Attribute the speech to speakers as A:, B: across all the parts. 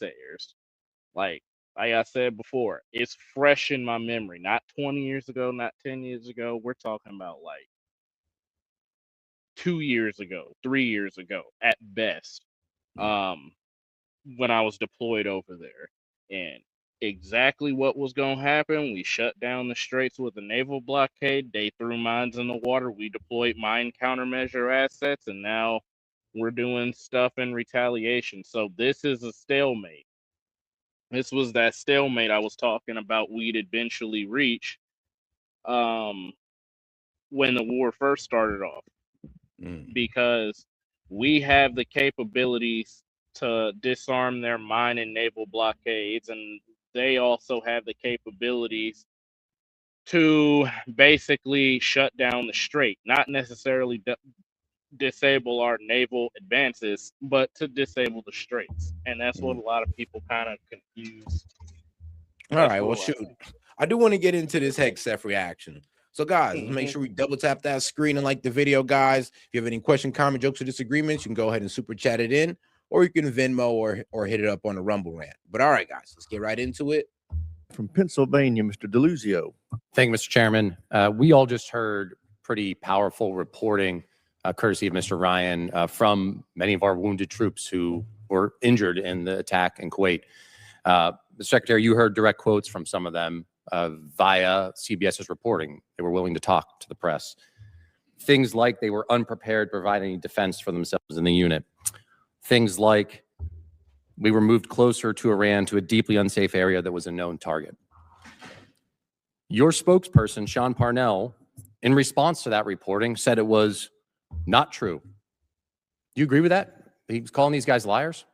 A: naysayers. Like I said before, it's fresh in my memory. Not 20 years ago, not 10 years ago. We're talking about like 2 years ago, 3 years ago at best. Um, when I was deployed over there, and exactly what was going to happen. We shut down the straits with a naval blockade. They threw mines in the water. We deployed mine countermeasure assets, and now we're doing stuff in retaliation. So this is a stalemate. This was that stalemate I was talking about we'd eventually reach um, when the war first started off, because we have the capabilities to disarm their mine and naval blockades, and they also have the capabilities to basically shut down the strait, not necessarily disable our naval advances, but to disable the straits. And that's what a lot of people kind of confuse.
B: All right, well, shoot. I do want to get into this Hegseth reaction. So, guys, let's make sure we double tap that screen and like the video, guys. If you have any question, comment, jokes, or disagreements, you can go ahead and super chat it in, or you can Venmo or hit it up on the Rumble rant. But all right, guys, let's get right into it.
C: From Pennsylvania, Mr. DeLuzio.
D: Thank you, Mr. Chairman. We all just heard pretty powerful reporting, courtesy of Mr. Ryan, from many of our wounded troops who were injured in the attack in Kuwait. Mr. Secretary, you heard direct quotes from some of them via CBS's reporting. They were willing to talk to the press. Things like they were unprepared to provide any defense for themselves in the unit. Things like we were moved closer to Iran, to a deeply unsafe area that was a known target. Your spokesperson, Sean Parnell, in response to that reporting, said it was not true. Do you agree with that? He was calling these guys liars?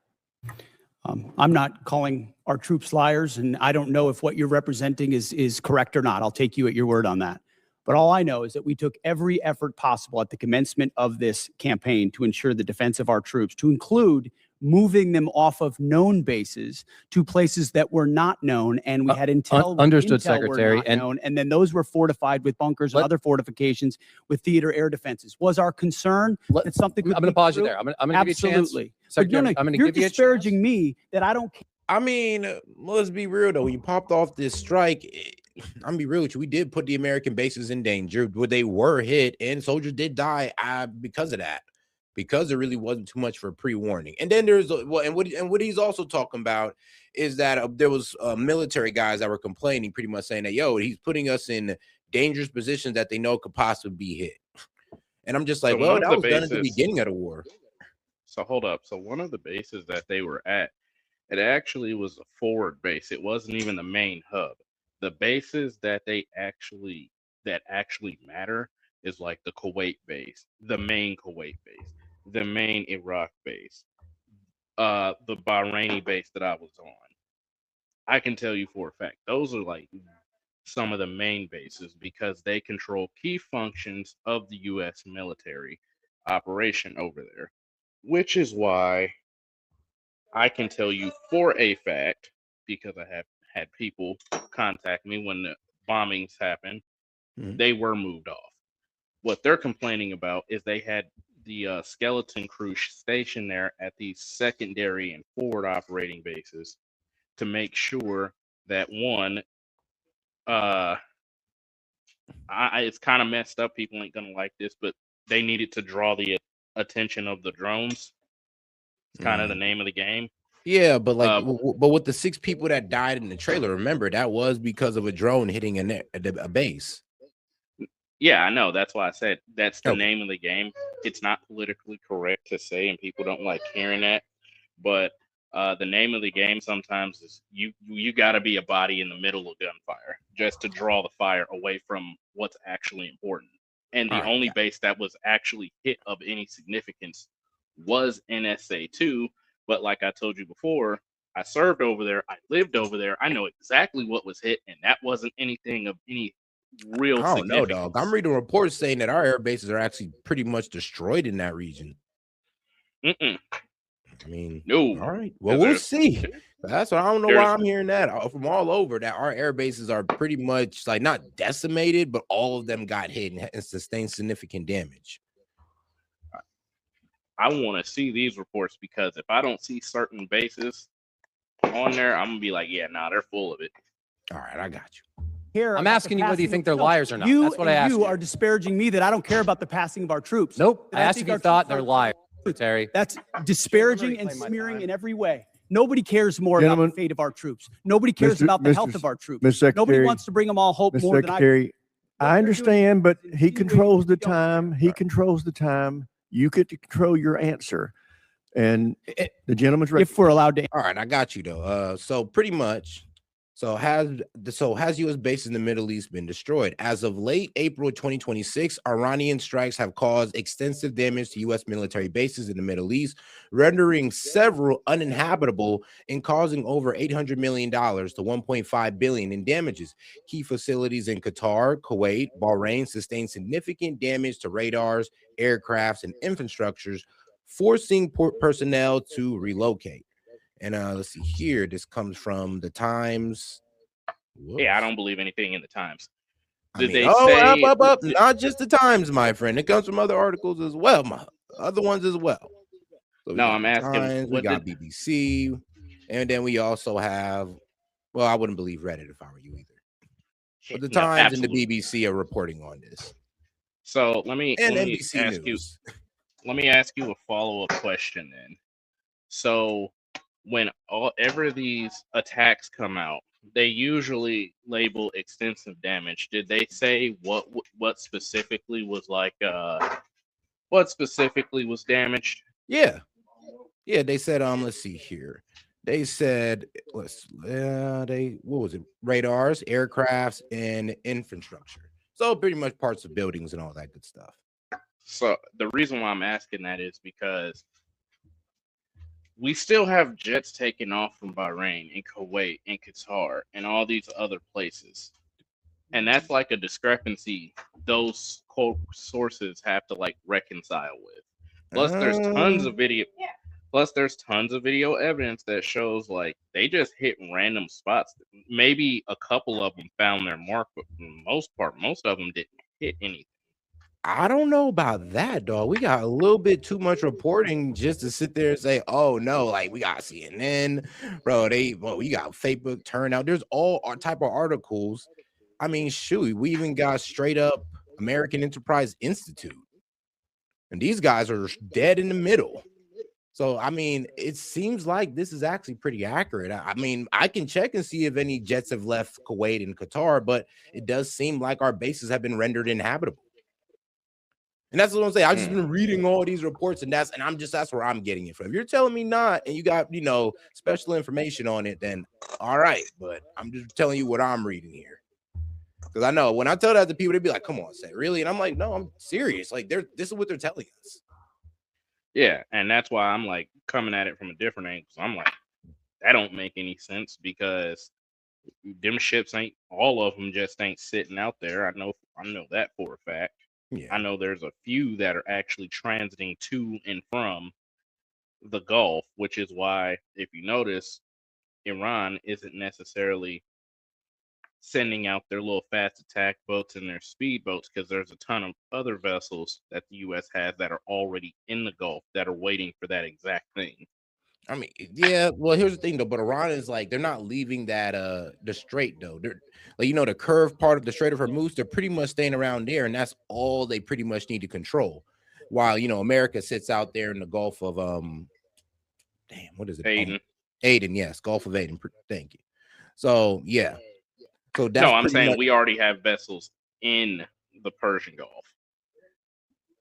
E: I'm not calling our troops liars, and I don't know if what you're representing is correct or not. I'll take you at your word on that. But all I know is that we took every effort possible at the commencement of this campaign to ensure the defense of our troops, to include moving them off of known bases to places that were not known, and we had intel.
D: Understood,
E: intel
D: Secretary.
E: And then those were fortified with bunkers and other fortifications with theater air defenses. Was our concern that something could
D: I'm going to pause you there. I'm going to give you a chance.
E: Absolutely.
D: Secretary, I'm going to
E: You're
D: give you a
E: disparaging me that I don't care.
B: I mean, let's be real, though. When you popped off this strike, I'm going to be real with you. We did put the American bases in danger where they were hit, and soldiers did die because of that, because there really wasn't too much for pre-warning. And then there's what he's also talking about is that there was military guys that were complaining, pretty much saying that, yo, he's putting us in dangerous positions that they know could possibly be hit. And I'm just like, well, that was done at the beginning of the war.
A: So hold up. So one of the bases that they were at, it actually was a forward base. It wasn't even the main hub. The bases that actually matter is like the Kuwait base, the main Kuwait base, the main Iraq base, the Bahraini base that I was on. I can tell you for a fact, those are like some of the main bases because they control key functions of the U.S. military operation over there, which is why I can tell you for a fact, because I have had people contact me when the bombings happened, they were moved off. What they're complaining about is they had the skeleton crew stationed there at these secondary and forward operating bases to make sure that one, it's kind of messed up. People ain't gonna like this, but they needed to draw the attention of the drones. It's kind of the name of the game.
B: Yeah, but like, but with the 6 people that died in the trailer, remember that was because of a drone hitting a base.
A: Yeah, I know. That's why I said that's the name of the game. It's not politically correct to say, and people don't like hearing that. But the name of the game sometimes is you got to be a body in the middle of gunfire just to draw the fire away from what's actually important. And the only base that was actually hit of any significance was NSA-2. But like I told you before, I served over there. I lived over there. I know exactly what was hit, and that wasn't anything of any real
B: I don't know,
A: significance.
B: dog. I'm reading reports saying that our air bases are actually pretty much destroyed in that region.
A: I
B: mean,
A: no.
B: All right. Well, we'll see. That's what I don't know why I'm hearing that from all over, that our air bases are pretty much like not decimated, but all of them got hit and sustained significant damage.
A: I want to see these reports because if I don't see certain bases on there, I'm gonna be like, yeah, nah, they're full of it.
B: All right, I got you.
E: Care
D: I'm
E: about the
D: asking you whether you
E: passing
D: think
E: of-
D: they're
E: No,
D: liars or not.
E: You
D: That's what I
E: and
D: asked
E: you
D: you.
E: are disparaging me that I don't care about the passing of our troops.
D: Nope.
E: That
D: I asked
E: think
D: if you
E: our
D: thought
E: troops
D: they're
E: are-
D: liars, Terry.
E: That's disparaging and
D: reclaim my
E: smearing
D: time.
E: in every way. Nobody cares more about
C: Gentlemen,
E: the fate of our troops. Nobody cares
C: Mr.
E: about the
C: Mr.
E: health of our troops.
C: Ms.
E: Nobody
C: Secretary,
E: wants to bring them all hope
C: Mr.
E: more than I do.
C: Secretary,
E: What
C: I
E: they're
C: understand,
E: doing
C: but
E: is
C: he
E: insinuating
C: controls
E: we
C: the
E: don't care.
C: time. He controls the time. You get to control your answer. And the gentleman's right.
E: If we're allowed to.
B: All right, I got you though. So pretty much, has U.S. bases in the Middle East been destroyed? As of late April 2026, Iranian strikes have caused extensive damage to U.S. military bases in the Middle East, rendering several uninhabitable and causing over $800 million to $1.5 billion in damages. Key facilities in Qatar, Kuwait, Bahrain sustained significant damage to radars, aircrafts, and infrastructures, forcing personnel to relocate. And let's see here. This comes from the Times. Whoops.
A: Yeah, I don't believe anything in the Times.
B: I
A: Did
B: mean,
A: they
B: up.
A: say
B: Not just the Times, my friend. It comes from other articles as well, other ones as well. So we
A: No,
B: got
A: I'm
B: the
A: asking,
B: Times, we
A: what
B: got
A: did
B: BBC, and then we also have. Well, I wouldn't believe Reddit if I were you either. But the
A: no,
B: Times and the
A: absolutely.
B: BBC are reporting on this,
A: So let me
B: and
A: let me
B: NBC
A: ask you
B: News.
A: let me ask you a follow-up question then. So when ever these attacks come out, they usually label extensive damage. Did they say what specifically was like what specifically was damaged?
B: Yeah, they said let's see here. They said what was it? Radars, aircrafts, and infrastructure. So pretty much parts of buildings and all that good stuff.
A: So the reason why I'm asking that is because we still have jets taking off from Bahrain and Kuwait and Qatar and all these other places. And that's like a discrepancy those sources have to like reconcile with. Plus there's tons of video evidence that shows like they just hit random spots. Maybe a couple of them found their mark, but for the most part, most of them didn't hit anything.
B: I don't know about that, dog. We got a little bit too much reporting just to sit there and say, "Oh no!" Like we got CNN, bro. We got Facebook turnout. There's all our type of articles. I mean, shoot, we even got straight up American Enterprise Institute, and these guys are dead in the middle. So I mean, it seems like this is actually pretty accurate. I mean, I can check and see if any jets have left Kuwait and Qatar, but it does seem like our bases have been rendered inhabitable. And that's what I'm saying. I've just been reading all these reports, and that's where I'm getting it from. If you're telling me not, and you got special information on it, then all right. But I'm just telling you what I'm reading here, because I know when I tell that to people, they'd be like, "Come on, say really?" And I'm like, "No, I'm serious. Like, this is what they're telling us."
A: Yeah, and that's why I'm like coming at it from a different angle. So I'm like, that don't make any sense because them ships ain't all of them just ain't sitting out there. I know that for a fact.
B: Yeah,
A: I know there's a few that are actually transiting to and from the Gulf, which is why, if you notice, Iran isn't necessarily sending out their little fast attack boats and their speedboats because there's a ton of other vessels that the U.S. has that are already in the Gulf that are waiting for that exact thing.
B: I mean, yeah. Well, here's the thing though. But Iran is like they're not leaving that the strait though. They're like the curved part of the Strait of Hormuz. They're pretty much staying around there, and that's all they pretty much need to control. While America sits out there in the Gulf of damn, what is it?
A: Aden.
B: Aden, yes, Gulf of Aden. Thank you. So yeah. So that's
A: No, I'm saying
B: much,
A: we already have vessels in the Persian Gulf.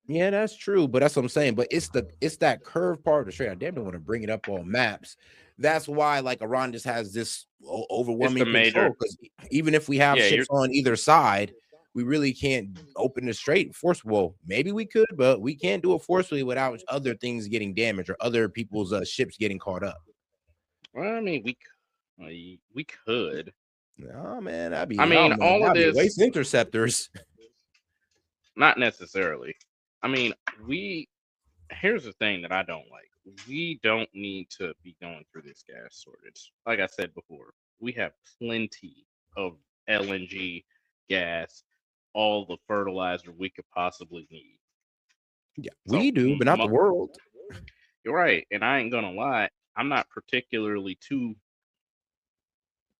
B: yeah, that's true, but that's what I'm saying. But it's that curved part of the strait. I damn don't want to bring it up on maps. That's why like Iran just has this overwhelming control, because even if we have ships on either side, we really can't open the strait forcefully. Well, maybe we could, but we can't do it forcefully without other things getting damaged or other people's ships getting caught up.
A: Well, I mean, we could.
B: Oh man, that'd be.
A: I mean, all of this
B: waste interceptors.
A: Not necessarily. I mean, here's the thing that I don't like. We don't need to be going through this gas shortage. Like I said before, we have plenty of LNG, gas, all the fertilizer we could possibly need.
B: Yeah, we do, but not the world.
A: You're right. And I ain't gonna lie, I'm not particularly too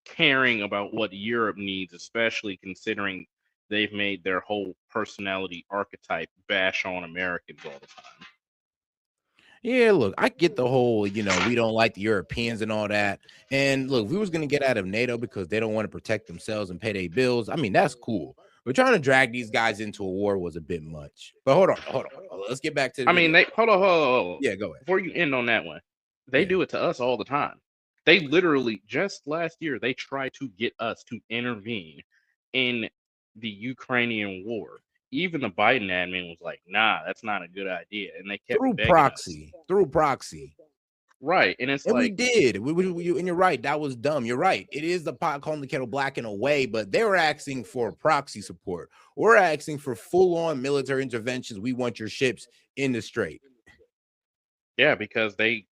A: caring about what Europe needs, especially considering they've made their whole personality archetype bash on Americans all the time.
B: Yeah, look, I get the whole, we don't like the Europeans and all that. And look, if we was going to get out of NATO because they don't want to protect themselves and pay their bills, I mean, that's cool. But trying to drag these guys into a war was a bit much. But hold on. Let's get back to the
A: I mean,
B: video.
A: hold on.
B: Yeah, go ahead.
A: Before you end on that one, they
B: Yeah.
A: do it to us all the time. They literally, just last year, they tried to get us to intervene in the Ukrainian war. Even the Biden admin was like, nah, that's not a good idea. And they kept
B: Through
A: begging
B: proxy.
A: us.
B: Through proxy.
A: Right. And it's
B: And we
A: like,
B: did. And you're right. That was dumb. You're right. It is the pot calling the kettle black in a way, but they were asking for proxy support. We're asking for full-on military interventions. We want your ships in the strait.
A: yeah, because we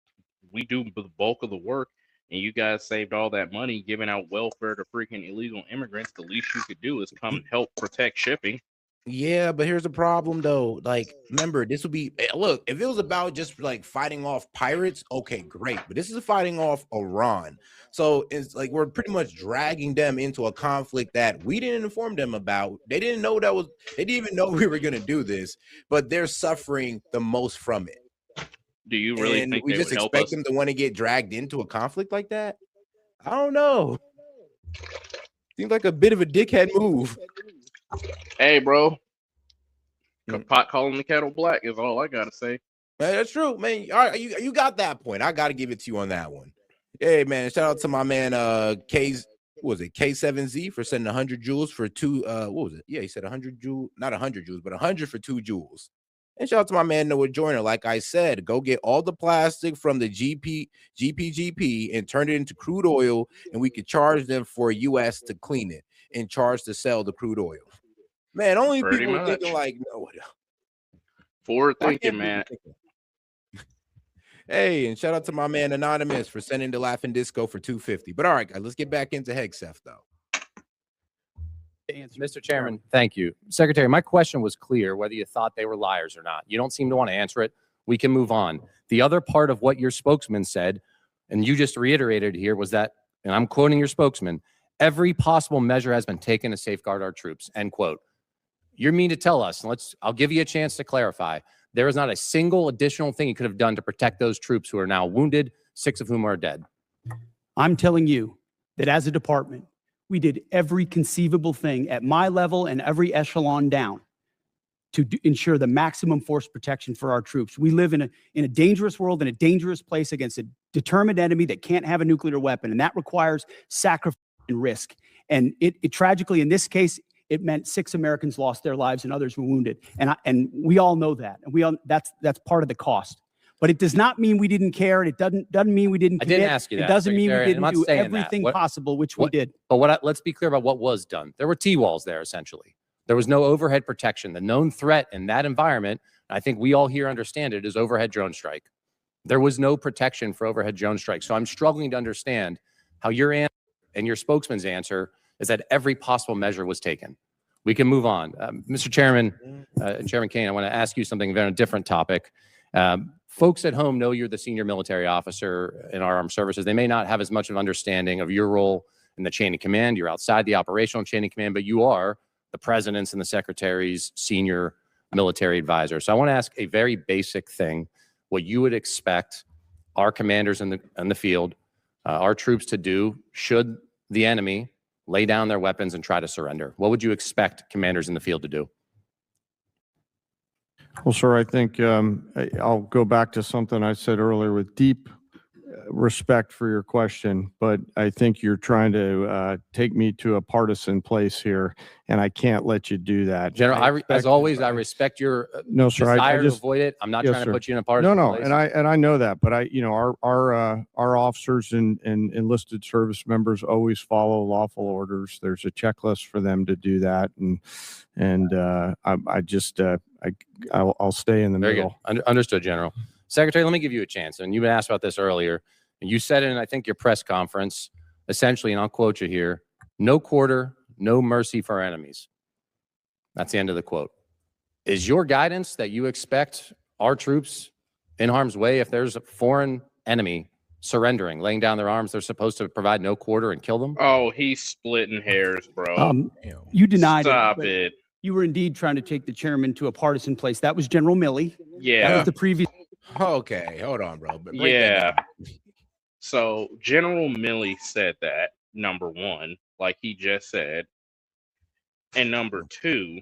A: do the bulk of the work, and you guys saved all that money giving out welfare to freaking illegal immigrants. The least you could do is come and help protect shipping.
B: Yeah, but here's the problem though. Like, remember, this would be look, if it was about just like fighting off pirates, okay, great. But this is fighting off Iran. So it's like we're pretty much dragging them into a conflict that we didn't inform them about. They didn't even know we were gonna do this, but they're suffering the most from it.
A: Do you really
B: And
A: think
B: we
A: they
B: just
A: would help
B: expect
A: us?
B: them to want to get dragged into a conflict like that? I don't know. Seems like a bit of a dickhead move.
A: Hey, bro. Pot calling the kettle black is all I gotta say.
B: Man, that's true, man. All right, you got that point. I got to give it to you on that one. Hey, man, shout out to my man K7Z for sending 100 joules for two. What was it? Yeah, he said 100 joules, not 100 joules, but 100 for 2 joules. And shout out to my man Noah Joyner. Like I said, go get all the plastic from the GPGP and turn it into crude oil, and we could charge them for US to clean it and charge to sell the crude oil. Man, only
A: Pretty
B: people are
A: much.
B: thinking like, no.
A: Forward
B: Why
A: thinking,
B: can't
A: man.
B: people think Hey, and shout out to my man Anonymous for sending the Laughing Disco for 250. But all right, guys, let's get back into Hegseth though.
D: Mr. Chairman, thank you. Secretary, my question was clear, whether you thought they were liars or not. You don't seem to want to answer it. We can move on. The other part of what your spokesman said, and you just reiterated here, was that, and I'm quoting your spokesman, every possible measure has been taken to safeguard our troops, end quote. You mean to tell us, and I'll give you a chance to clarify, there is not a single additional thing you could have done to protect those troops who are now wounded, 6 of whom are dead?
E: I'm telling you that as a department, we did every conceivable thing at my level and every echelon down to ensure the maximum force protection for our troops. We live in a dangerous world, in a dangerous place against a determined enemy that can't have a nuclear weapon, and that requires sacrifice and risk. And it tragically, in this case, it meant 6 Americans lost their lives and others were wounded. And we all know that. And that's part of the cost. But it does not mean we didn't care. It doesn't mean we didn't commit.
D: I didn't ask you that.
E: It doesn't mean we
D: Secretary. I'm
E: didn't
D: not
E: do
D: saying
E: everything
D: that.
E: possible, which we did.
D: But let's be clear about what was done. There were T-walls there, essentially. There was no overhead protection. The known threat in that environment, I think we all here understand it, is overhead drone strike. There was no protection for overhead drone strike. So I'm struggling to understand how your answer and your spokesman's answer is that every possible measure was taken. We can move on. Mr. Chairman, Chairman Kane, I want to ask you something about a different topic. Folks at home know you're the senior military officer in our armed services. They may not have as much of an understanding of your role in the chain of command. You're outside the operational chain of command, but you are the president's and the secretary's senior military advisor. So I want to ask a very basic thing, what you would expect our commanders in the field, our troops to do should the enemy lay down their weapons and try to surrender. What would you expect commanders in the field to do?
C: Well, sir, I think I'll go back to something I said earlier with deep respect for your question, but I think you're trying to take me to a partisan place here, and I can't let you do that.
D: General, as always, I respect your desire to avoid it. I'm not trying to put you in a partisan place.
C: and I know that, but our officers and enlisted service members always follow lawful orders. There's a checklist for them to do that, and I'll stay in the middle.
D: Very good. Understood, General. Secretary, let me give you a chance. And you asked about this earlier. And you said in, I think, your press conference, essentially, and I'll quote you here, no quarter, no mercy for our enemies. That's the end of the quote. Is your guidance that you expect our troops in harm's way, if there's a foreign enemy surrendering, laying down their arms. They're supposed to provide no quarter and kill them.
A: Oh, he's splitting hairs, bro.
E: You denied
A: Stop
E: but
A: it.
E: You were indeed trying to take the chairman to a partisan place. That was General Milley. That
A: Yeah.
E: was the previous.
B: Okay, hold on, bro. Break that
A: Yeah.
B: down.
A: So General Milley said that, number one, like he just said. And number two,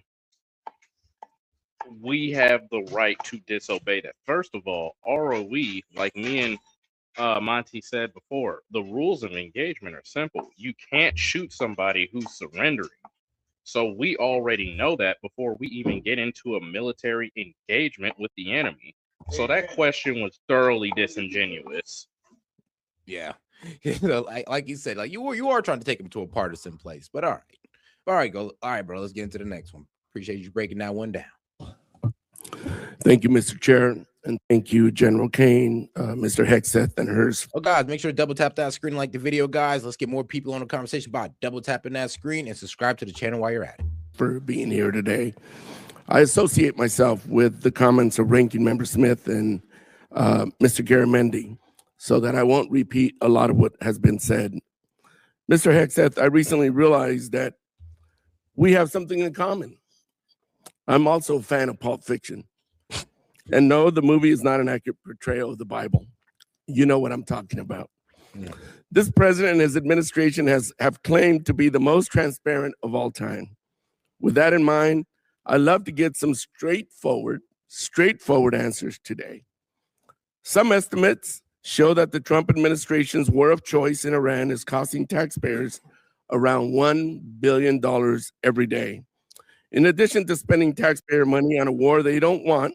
A: we have the right to disobey that. First of all, ROE, like me and Monty said before, the rules of engagement are simple. You can't shoot somebody who's surrendering. So we already know that before we even get into a military engagement with the enemy. So that question was thoroughly disingenuous.
B: Yeah. Like you said, like you are trying to take him to a partisan place, but all right, all right, bro. Let's get into the next one. Appreciate you breaking that one down.
F: Thank you, Mr. Chair, and thank you, General Kane, Mr. Hegseth, and hers.
B: Oh, guys, make sure to double tap that screen, like the video, guys. Let's get more people on the conversation by double tapping that screen and subscribe to the channel while you're at it.
F: For being here today. I associate myself with the comments of Ranking Member Smith and Mr. Garamendi, so that I won't repeat a lot of what has been said. Mr. Hegseth, I recently realized that we have something in common. I'm also a fan of Pulp Fiction. And no, the movie is not an accurate portrayal of the Bible. You know what I'm talking about. Yeah. This president and his administration have claimed to be the most transparent of all time. With that in mind, I'd love to get some straightforward answers today. Some estimates show that the Trump administration's war of choice in Iran is costing taxpayers around $1 billion every day. In addition to spending taxpayer money on a war they don't want,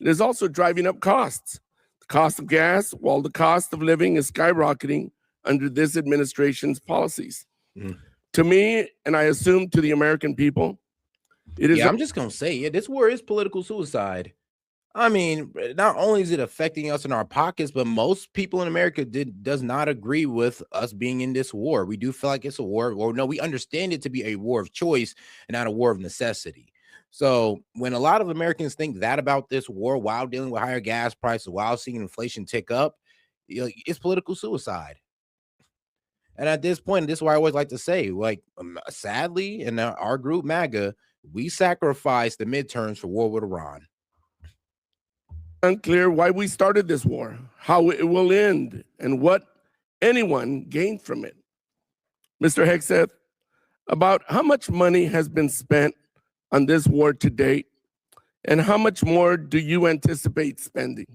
F: it is also driving up costs. The cost of gas, while the cost of living is skyrocketing under this administration's policies. To me, and I assume to the American people, it is.
B: Yeah, I'm just going to say, this war is political suicide. I mean, not only is it affecting us in our pockets, but most people in America does not agree with us being in this war. We do feel like it's a war, or no, we understand it to be a war of choice and not a war of necessity. So when a lot of Americans think that about this war while dealing with higher gas prices, while seeing inflation tick up, it's political suicide. And at this point, this is why I always like to say, like, sadly, in our group, MAGA, we sacrificed the midterms for war with Iran.
F: Unclear why we started this war, how it will end, and what anyone gained from it. Mr. Hegseth, about how much money has been spent on this war to date, and how much more do you anticipate spending?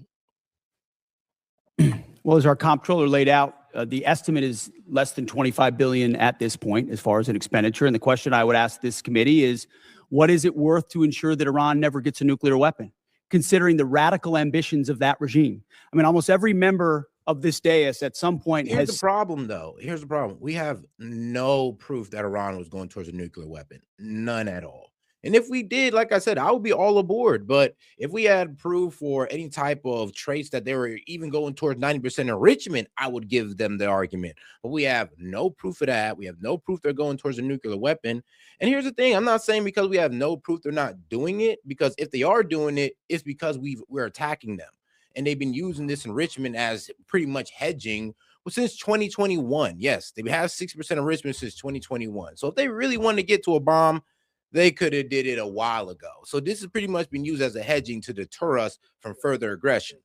E: Well, as our comptroller laid out, the estimate is less than $25 billion at this point as far as an expenditure. And the question I would ask this committee is, what is it worth to ensure that Iran never gets a nuclear weapon, considering the radical ambitions of that regime? I mean, almost every member of this dais at some point
B: Here's the problem, though. Here's the problem. We have no proof that Iran was going towards a nuclear weapon. None at all. And if we did, like I said, I would be all aboard. But if we had proof or any type of trace that they were even going towards 90% enrichment, I would give them the argument. But we have no proof of that. We have no proof they're going towards a nuclear weapon. And here's the thing. I'm not saying because we have no proof they're not doing it, because if they are doing it, it's because we're attacking them. And they've been using this enrichment as pretty much hedging since 2021. Yes, they have 6% enrichment since 2021. So if they really wanted to get to a bomb, they could have did it a while ago. So this has pretty much been used as a hedging to deter us from further aggression,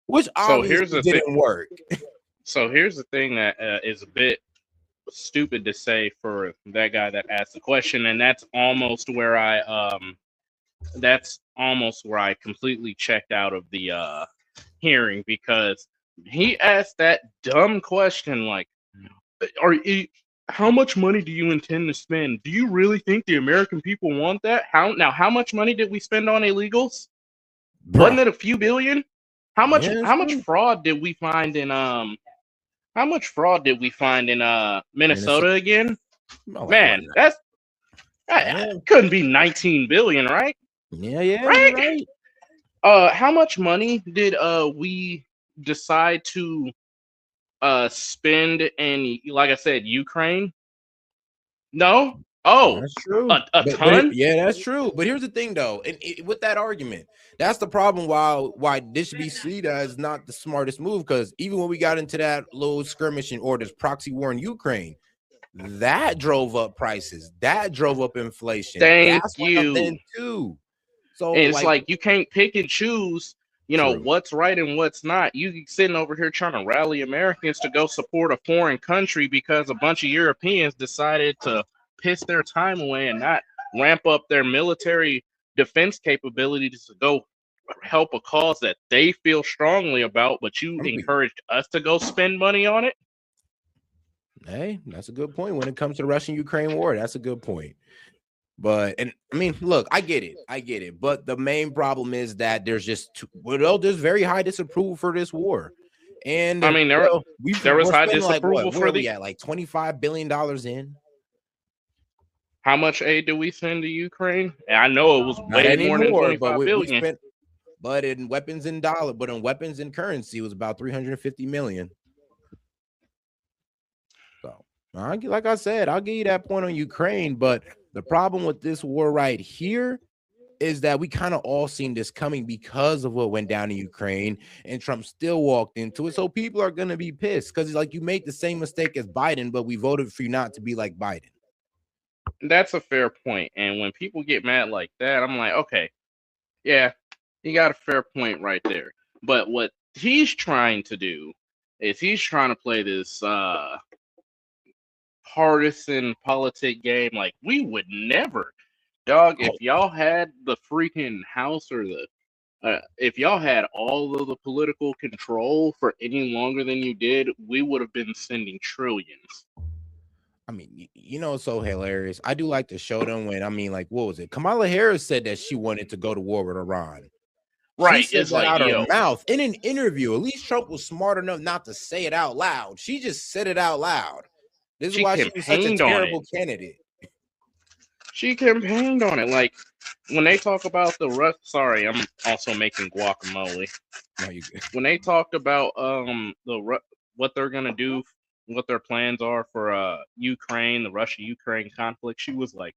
B: which obviously didn't work.
A: So here's the thing that is a bit stupid to say for that guy that asked the question, and that's almost where I completely checked out of the hearing, because he asked that dumb question like, how much money do you intend to spend? Do you really think the American people want that? How much money did we spend on illegals? Bro. Wasn't it a few billion? How much fraud did we find in Minnesota again? Man, that couldn't be 19 billion, right?
B: Yeah,
A: right. How much money did we decide to spend in, like I said, Ukraine? No, Oh,
B: That's true.
A: a ton?
B: Yeah, that's true. But here's the thing, though, and with that argument, that's the problem. Why this should be seen as not the smartest move, because even when we got into that little skirmishing or this proxy war in Ukraine, that drove up prices, that drove up inflation.
A: Thank
B: Gas went up
A: you.
B: then too. So
A: And it's like you can't pick and choose,
B: True.
A: what's right and what's not. You sitting over here trying to rally Americans to go support a foreign country because a bunch of Europeans decided to piss their time away and not ramp up their military defense capabilities to go help a cause that they feel strongly about, but you encouraged us to go spend money on it.
B: Hey, that's a good point. When it comes to the Russian-Ukraine war, that's a good point. But, and I mean, look, I get it. But the main problem is that there's just there's very high disapproval for this war. And
A: I mean, there was high disapproval for
B: we at like $25 billion in.
A: How much aid do we send to Ukraine? And I know it was
B: Not
A: way more than 25 billion.
B: we spent, but in weapons and weapons and currency, it was about 350 million. So, like I said, I'll give you that point on Ukraine. But the problem with this war right here is that we kind of all seen this coming because of what went down in Ukraine, and Trump still walked into it. So people are going to be pissed because it's like you made the same mistake as Biden, but we voted for you not to be like Biden.
A: That's a fair point. And when people get mad like that, I'm like, okay, yeah, you got a fair point right there. But what he's trying to do is he's trying to play this partisan politic game like we would never. Dog, if y'all had the freaking House or if y'all had all of the political control for any longer than you did, we would have been sending trillions.
B: I mean, it's so hilarious. I do like to show them when, like, what was it? Kamala Harris said that she wanted to go to war with Iran.
A: Right.
B: She said that out of her mouth in an interview. At least Trump was smart enough not to say it out loud. She just said it out loud. This is why she was such a terrible candidate. She
A: campaigned on it. Like, when they talk about sorry, I'm also making guacamole.
B: No, you good.
A: When they talked about what they're gonna do, what their plans are for Ukraine, the Russia-Ukraine conflict, she was like,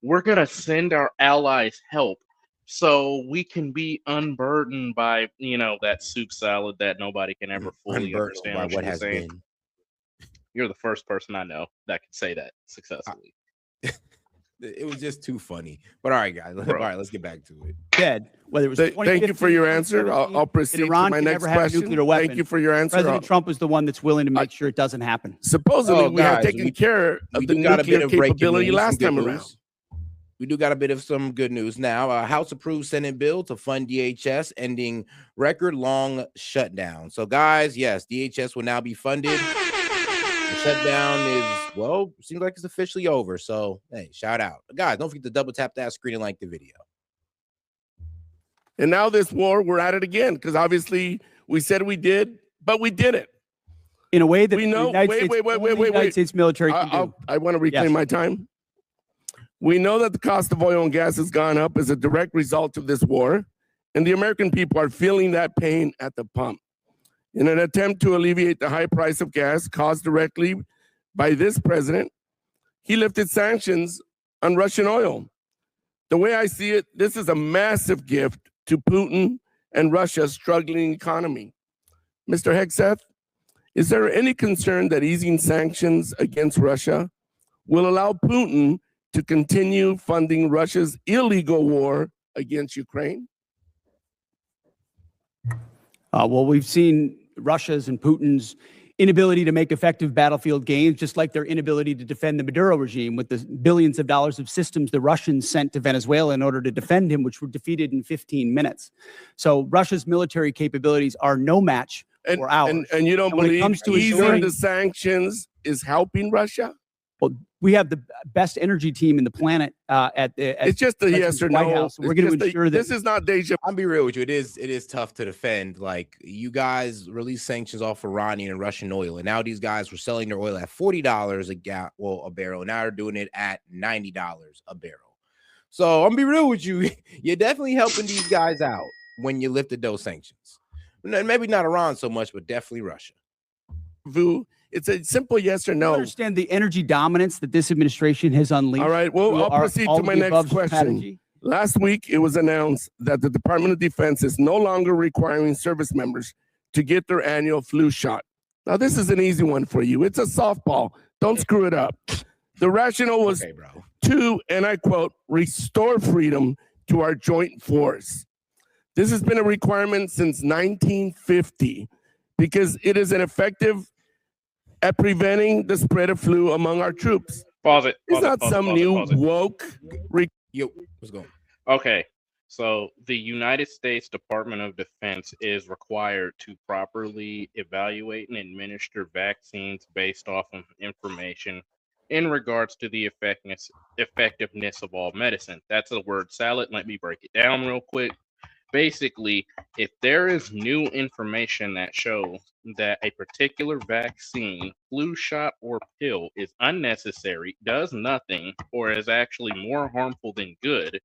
A: we're gonna send our allies help so we can be unburdened by that soup salad that nobody can ever fully understand what has been. You're the first person I know that can say that successfully.
B: It was just too funny. But all right, guys. All right, let's get back to it.
E: Dead. Whether it was
F: thank you for your answer. I'll proceed to my next question. Thank you for your answer.
E: President Trump is the one that's willing to make sure it doesn't happen.
F: Supposedly, we have taken care of the nuclear capability last time around.
B: We do got a bit of some good news now. House approved Senate bill to fund DHS, ending record-long shutdown. So, guys, yes, DHS will now be funded. The shutdown seems like it's officially over. So, hey, shout out. Guys, don't forget to double tap that screen and like the video.
F: And now this war, we're at it again, because obviously we said we did, but we didn't.
E: In a way that
F: we know.
E: The United States military can do.
F: I want to reclaim my time. We know that the cost of oil and gas has gone up as a direct result of this war, and the American people are feeling that pain at the pump. In an attempt to alleviate the high price of gas caused directly by this president, he lifted sanctions on Russian oil. The way I see it, this is a massive gift to Putin and Russia's struggling economy. Mr. Hegseth, is there any concern that easing sanctions against Russia will allow Putin to continue funding Russia's illegal war against Ukraine?
E: Well, we've seen Russia's and Putin's inability to make effective battlefield gains, just like their inability to defend the Maduro regime with the billions of dollars of systems the Russians sent to Venezuela in order to defend him, which were defeated in 15 minutes. So Russia's military capabilities are no match for ours.
F: And you don't believe easing the sanctions is helping Russia?
E: Well, we have the best energy team in the planet
F: it's just a yes or no.
E: House. We're going to ensure that
F: this is not deja.
B: I'll be real with you. It is tough to defend. Like, you guys released sanctions off Iranian and Russian oil, and now these guys were selling their oil at $40 a barrel. And now they're doing it at $90 a barrel. So I'm gonna be real with you. You're definitely helping these guys out when you lifted those sanctions. Maybe not Iran so much, but definitely Russia.
F: It's a simple yes or
E: You
F: no.
E: understand the energy dominance that this administration has unleashed?
F: All right, well,
E: through
F: I'll proceed
E: all
F: to
E: of
F: my
E: the
F: next
E: above
F: question.
E: strategy?
F: Last week, it was announced that the Department of Defense is no longer requiring service members to get their annual flu shot. Now, this is an easy one for you. It's a softball. Don't screw it up. The rationale was
B: Okay, bro.
F: to, and I quote, restore freedom to our joint force. This has been a requirement since 1950 because it is an effective at preventing the spread of flu among our troops.
A: Pause it.
F: It's not some new woke.
B: Yo, what's going on?
A: Okay, so the United States Department of Defense is required to properly evaluate and administer vaccines based off of information in regards to the effectiveness of all medicine. That's a word salad. Let me break it down real quick. Basically, if there is new information that shows that a particular vaccine, flu shot, or pill is unnecessary, does nothing, or is actually more harmful than good,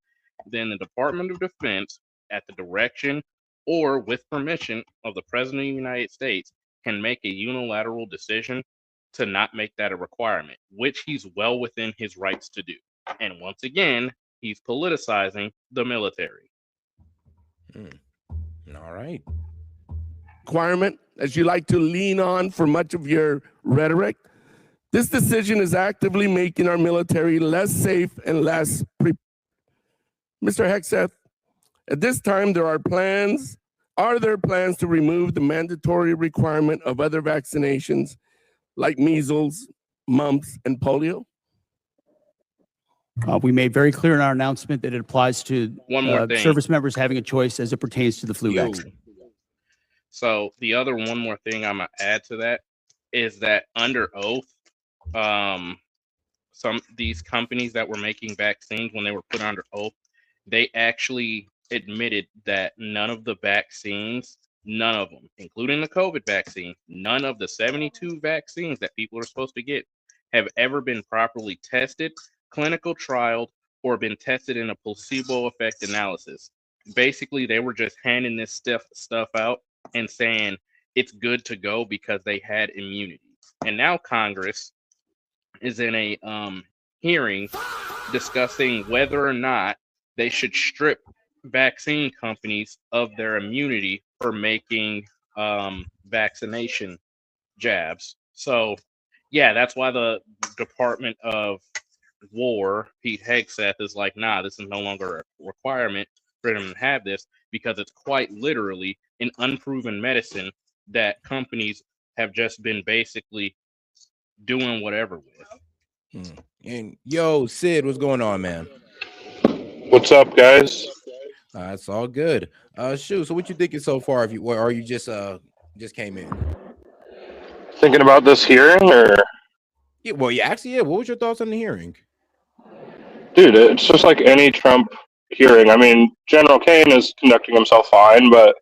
A: then the Department of Defense, at the direction or with permission of the President of the United States, can make a unilateral decision to not make that a requirement, which he's well within his rights to do. And once again, he's politicizing the military.
B: All right.
F: Requirement, as you like to lean on for much of your rhetoric. This decision is actively making our military less safe and less prepared. Mr. Hegseth, at this time, are there plans to remove the mandatory requirement of other vaccinations like measles, mumps, and polio?
E: We made very clear in our announcement that it applies to
A: One more thing.
E: service members having a choice as it pertains to the flu
B: Yo.
E: vaccine.
A: So the other one more thing I'm gonna add to that is that under oath, some these companies that were making vaccines, when they were put under oath, they actually admitted that none of the vaccines, none of them, including the COVID vaccine, none of the 72 vaccines that people are supposed to get have ever been properly tested, clinical trialed, or been tested in a placebo effect analysis. Basically, they were just handing this stuff out and saying it's good to go because they had immunity. And now Congress is in a hearing discussing whether or not they should strip vaccine companies of their immunity for making vaccination jabs. So, yeah, that's why the Department of War, Pete Hegseth, is like, nah, this is no longer a requirement for them to have this because it's quite literally an unproven medicine that companies have just been basically doing whatever with.
B: And yo, Sid, what's going on, man?
G: What's up, guys?
B: It's all good. Shoot. So, what you thinking so far? If you or you just came in?
G: Thinking about this hearing, or
B: Yeah. Well, yeah. Actually, yeah. What was your thoughts on the hearing?
G: dude, it's just like any Trump hearing. I mean, General Kane is conducting himself fine, but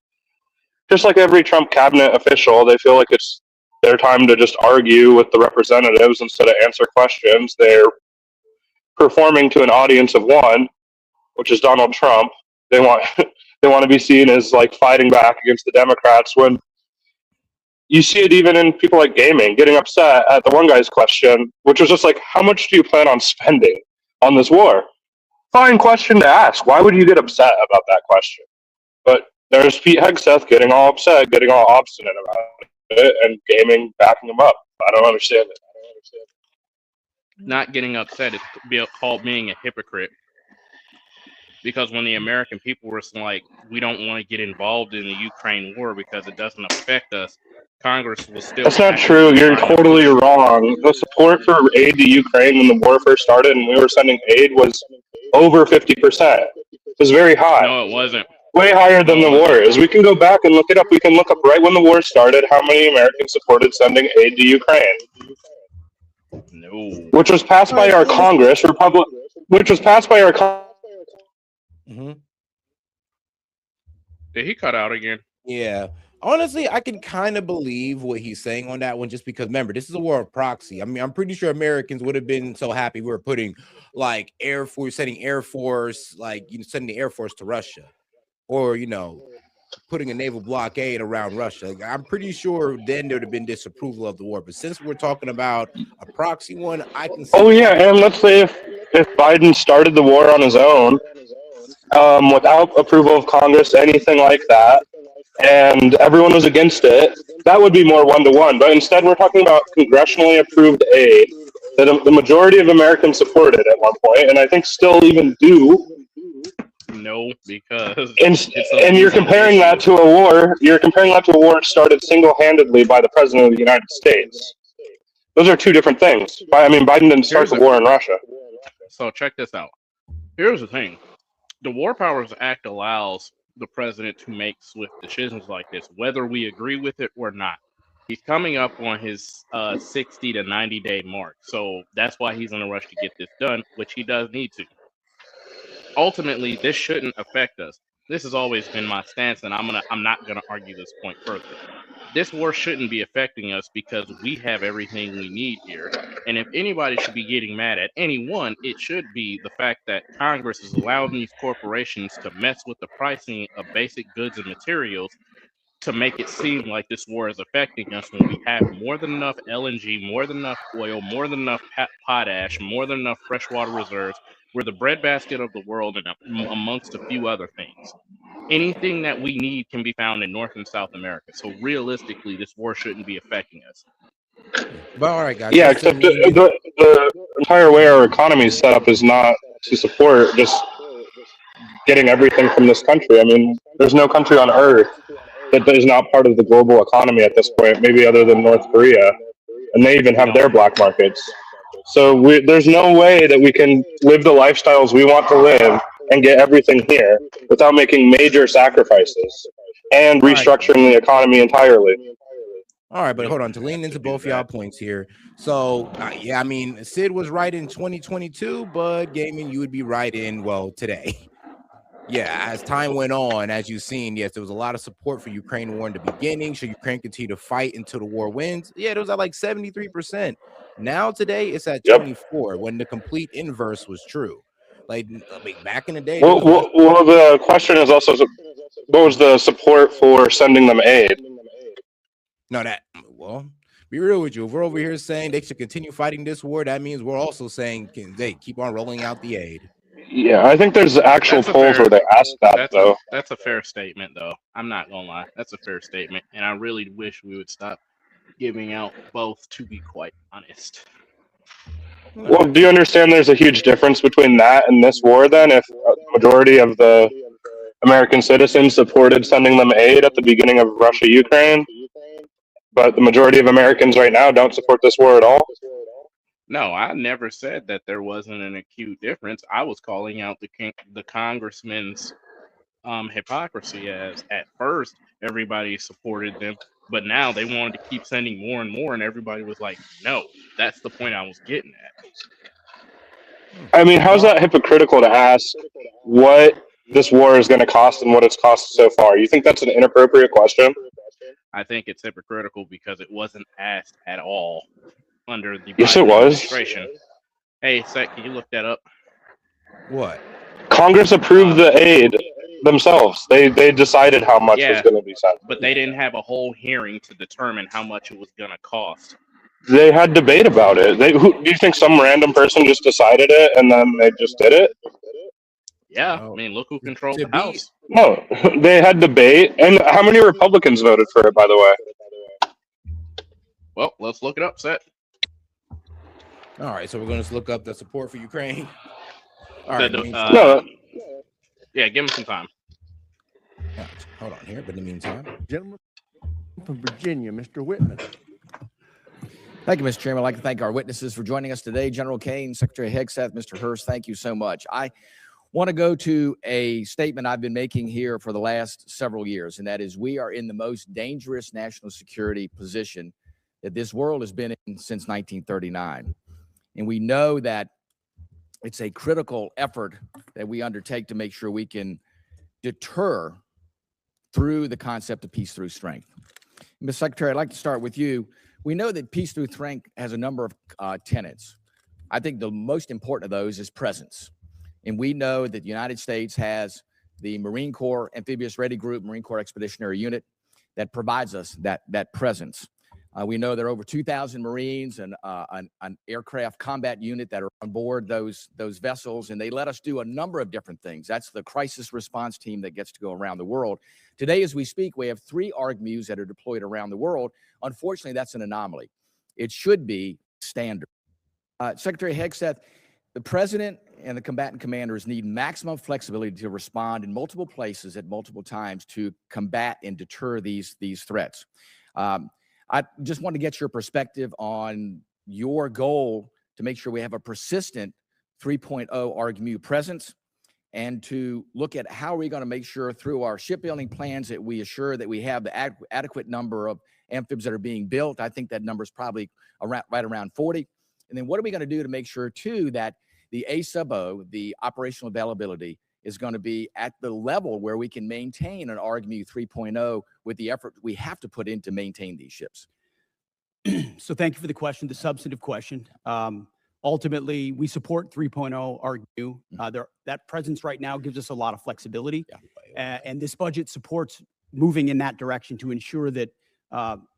G: just like every Trump cabinet official, they feel like it's their time to just argue with the representatives instead of answer questions. They're performing to an audience of one, which is Donald Trump. They want they want to be seen as like fighting back against the Democrats when you see it even in people like gaming getting upset at the one guy's question, which was just like, how much do you plan on spending on this war? Fine question to ask. Why would you get upset about that question? But there's Pete Hegseth getting all upset, getting all obstinate about it, and gaming backing him up. I don't understand it.
A: Not getting upset is called being a hypocrite. Because when the American people were like, we don't want to get involved in the Ukraine war because it doesn't affect us, Congress was still.
G: That's not true. You're totally wrong. The support for aid to Ukraine when the war first started and we were sending aid was over 50%. It was very high.
A: No, it wasn't.
G: Way higher than the war is. We can go back and look it up. We can look up right when the war started how many Americans supported sending aid to Ukraine.
A: No.
G: Which was passed by our Congress, which was passed by our
A: Did he cut out again?
B: Yeah. Honestly, I can kind of believe what he's saying on that one, just because remember, this is a war of proxy. I mean, I'm pretty sure Americans would have been so happy we were putting like sending Air Force, like sending the Air Force to Russia, or putting a naval blockade around Russia. Like, I'm pretty sure then there would have been disapproval of the war. But since we're talking about a proxy one, I can see.
G: Oh yeah, and let's say if Biden started the war on his own, without approval of Congress, anything like that, and everyone was against it, that would be more 1-to-1. But instead, we're talking about congressionally approved aid that the majority of Americans supported at one point, and I think still even do.
A: No, because
G: And you're comparing that to a war. You're comparing that to a war started single-handedly by the president of the United States. Those are two different things. Biden didn't start the war in Russia.
A: So check this out. Here's the thing. The War Powers Act allows the president to make swift decisions like this, whether we agree with it or not. He's coming up on his 60 to 90 day mark. So that's why he's in a rush to get this done, which he does need to. Ultimately, this shouldn't affect us. This has always been my stance, and I'm not gonna argue this point further. This war shouldn't be affecting us because we have everything we need here. And if anybody should be getting mad at anyone, it should be the fact that Congress is allowing these corporations to mess with the pricing of basic goods and materials to make it seem like this war is affecting us when we have more than enough LNG, more than enough oil, more than enough potash, more than enough freshwater reserves. We're the breadbasket of the world, and amongst a few other things. Anything that we need can be found in North and South America. So realistically, this war shouldn't be affecting us.
B: But all right, guys.
G: Yeah, except the entire way our economy is set up is not to support just getting everything from this country. I mean, there's no country on earth that is not part of the global economy at this point, maybe other than North Korea, and they even have their black markets. So there's no way that we can live the lifestyles we want to live and get everything here without making major sacrifices and restructuring the economy entirely.
B: All right, but hold on, to lean into both y'all points here. So, yeah, I mean, Sid was right in 2022, but Gaming, you would be right in, well, today. Yeah, as time went on, as you've seen, yes, there was a lot of support for Ukraine war in the beginning. Should Ukraine continue to fight until the war wins? Yeah, it was at like 73%. Now today it's at 24, when the complete inverse was true. Like back in the day.
G: Well, the question is also, what was the support for sending them aid?
B: No, be real with you. If we're over here saying they should continue fighting this war, that means we're also saying they keep on rolling out the aid.
G: Yeah, I think there's actual polls where they ask that, though.
A: That's a fair statement, though. I'm not gonna lie. That's a fair statement, and I really wish we would stop giving out both, to be quite honest.
G: Well, do you understand there's a huge difference between that and this war, then? If a majority of the American citizens supported sending them aid at the beginning of Russia-Ukraine, but the majority of Americans right now don't support this war at all?
A: No, I never said that there wasn't an acute difference. I was calling out the congressman's hypocrisy, as at first everybody supported them, but now they wanted to keep sending more and more, and everybody was like, no. That's the point I was getting at.
G: I mean, how's that hypocritical to ask what this war is going to cost and what it's cost so far? You think that's an inappropriate question?
A: I think it's hypocritical because it wasn't asked at all under the
G: Yes,
A: Biden
G: it was.
A: administration. Hey, Seth, can you look that up?
B: What?
G: Congress approved the aid themselves. They decided how much was going to be sent.
A: But they didn't have a whole hearing to determine how much it was going to cost.
G: They had debate about it. Do you think some random person just decided it and then they just did it?
A: Yeah, I mean, look who controlled the House.
G: No, they had debate. And how many Republicans voted for it, by the way?
A: Well, let's look it up, Seth.
B: All right, so we're going to look up the support for Ukraine. All right.
A: Yeah, give him some time.
B: Hold on here, but in the meantime,
H: gentleman from Virginia, Mr. Whitman.
I: Thank you, Mr. Chairman. I'd like to thank our witnesses for joining us today. General Kane, Secretary Hegseth, Mr. Hurst, thank you so much. I want to go to a statement I've been making here for the last several years, and that is we are in the most dangerous national security position that this world has been in since 1939. And we know that it's a critical effort that we undertake to make sure we can deter through the concept of peace through strength. Ms. Secretary, I'd like to start with you. We know that peace through strength has a number of tenets. I think the most important of those is presence. And we know that the United States has the Marine Corps Amphibious Ready Group, Marine Corps Expeditionary Unit, that provides us that presence. We know there are over 2,000 Marines and an aircraft combat unit that are on board those vessels, and they let us do a number of different things. That's the crisis response team that gets to go around the world. Today, as we speak, we have 3 ARGMUs that are deployed around the world. Unfortunately, that's an anomaly. It should be standard. Secretary Hegseth, the president and the combatant commanders need maximum flexibility to respond in multiple places at multiple times to combat and deter these threats. I just want to get your perspective on your goal to make sure we have a persistent 3.0 ARGMU presence, and to look at how we're going to make sure through our shipbuilding plans that we assure that we have the adequate number of amphibs that are being built. I think that number is probably right around 40. And then what are we going to do to make sure, too, that the A-sub-O, the operational availability, is going to be at the level where we can maintain an ARGMU 3.0 with the effort we have to put in to maintain these ships?
E: So thank you for the question, the substantive question. Ultimately, we support 3.0 ARGMU. That presence right now gives us a lot of flexibility. And this budget supports moving in that direction to ensure that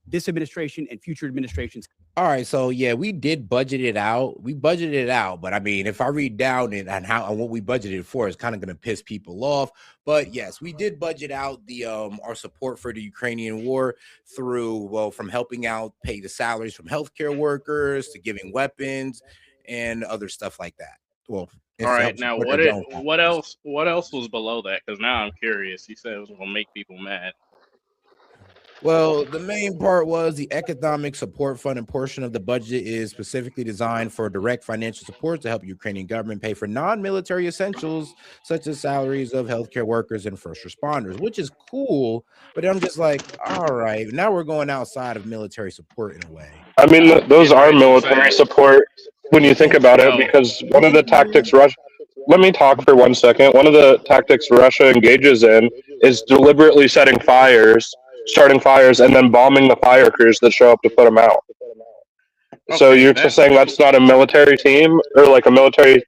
E: this administration and future administrations.
B: All right, so yeah, we did budget it out. We budgeted it out, but I mean, if I read down it and what we budgeted for is kind of going to piss people off. But yes, we did budget out the our support for the Ukrainian war through from helping out pay the salaries from healthcare workers to giving weapons and other stuff like that. Well,
A: all right, now what else was below that? Because now I'm curious. He said it was going to make people mad.
B: Well, the main part was the economic support fund, and portion of the budget is specifically designed for direct financial support to help Ukrainian government pay for non-military essentials, such as salaries of healthcare workers and first responders, which is cool. But I'm just like, all right, now we're going outside of military support in a way.
G: I mean, those are military support when you think about it, because one of the tactics Russia. Let me talk for 1 second. One of the tactics Russia engages in is deliberately starting fires, and then bombing the fire crews that show up to put them out. Okay, so you're just saying that's not a military team or like a military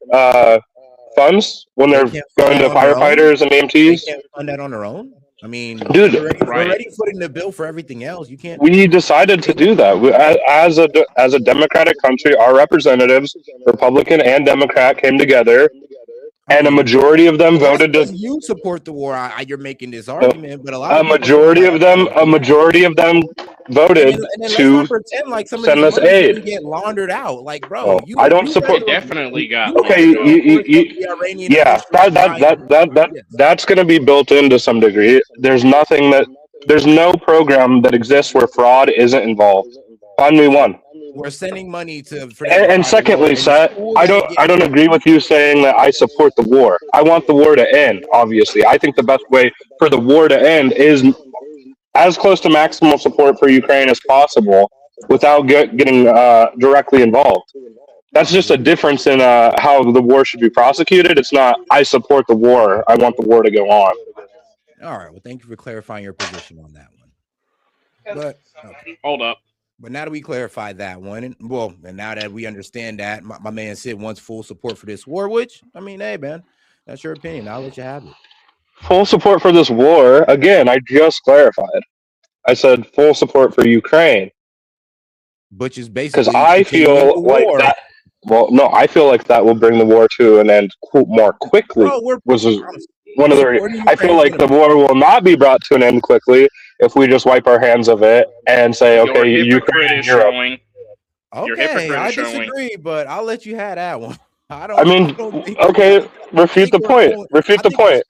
G: funds when they're going to firefighters and EMTs?
B: They can't fund that on their own? I mean,
G: dude,
B: we're already footing the bill for everything else. You can't.
G: We decided to do that. As a democratic country, our representatives, Republican and Democrat, came together, and a majority of them voted to.
B: You support the war. You're making this argument, but a
G: majority of them voted to
B: pretend like some
G: send us aid.
B: Get laundered out, like bro.
G: I don't support.
A: Definitely got.
G: Okay, that's going to be built in to some degree. There's no program that exists where fraud isn't involved. Find me one.
B: We're sending money to.
G: And secondly, Seth, I don't agree with you saying that I support the war. I want the war to end. Obviously, I think the best way for the war to end is as close to maximal support for Ukraine as possible, without getting directly involved. That's just a difference in how the war should be prosecuted. It's not I support the war. I want the war to go on.
B: All right. Well, thank you for clarifying your position on that one. But okay.
A: Hold up.
B: But now that we clarify that one, and now that we understand that my man Sid wants full support for this war, which, I mean, hey, man, that's your opinion. I'll let you have it.
G: Full support for this war? Again, I just clarified. I said full support for Ukraine.
B: Which is basically
G: because I feel like that. Well, no, I feel like that will bring the war to an end more quickly. One of the. I feel like the war will not be brought to an end quickly if we just wipe our hands of it and say, okay, Ukraine is Europe.
B: Okay, I disagree, but I'll let you have that one.
G: Okay, refute the point. Refute the point.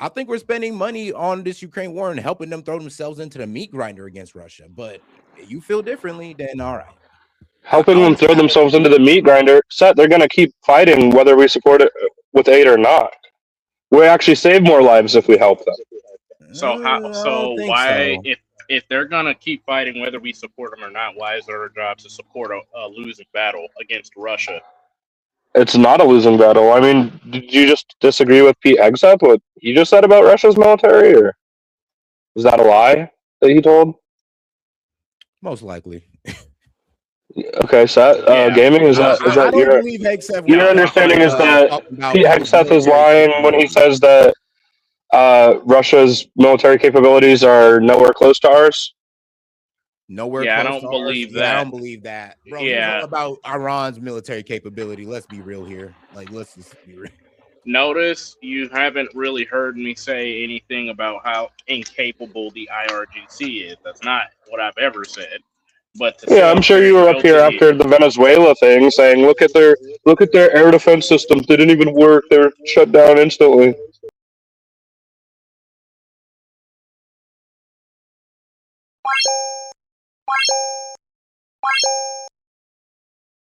B: I think we're spending money on this Ukraine war and helping them throw themselves into the meat grinder against Russia. But if you feel differently, then all right.
G: Helping them throw themselves into the meat grinder, they're going to keep fighting whether we support it with aid or not. We actually save more lives if we help them.
A: If they're going to keep fighting whether we support them or not, why is it our job to support a losing battle against Russia?
G: It's not a losing battle. I mean, did you just disagree with Pete Hegseth, what he just said about Russia's military, or was that a lie that he told?
B: Most likely.
G: Okay, so
A: Yeah.
G: gaming is
B: I,
G: that
B: I don't
G: your
B: believe Hegseth
G: your
B: was
G: understanding is that
B: talking about
G: Pete
B: his
G: Hegseth is
B: military
G: lying when he
B: capability.
G: says that Russia's military capabilities are nowhere close to ours?
B: Nowhere
A: Yeah, I
B: close to
A: don't
B: ours.
A: believe
B: Yeah, I
A: that.
B: don't believe that, bro. He was
A: Yeah.
B: all about Iran's military capability. Let's be real here. Like, let's just be real.
A: Notice you haven't really heard me say anything about how incapable the IRGC is. That's not what I've ever said. But to
G: Yeah,
A: sit
G: I'm
A: up
G: sure
A: here
G: you
A: and
G: were up
A: go
G: here
A: to the
G: after the Venezuela thing saying, look at their air defense systems. They didn't even work. They're shut down instantly.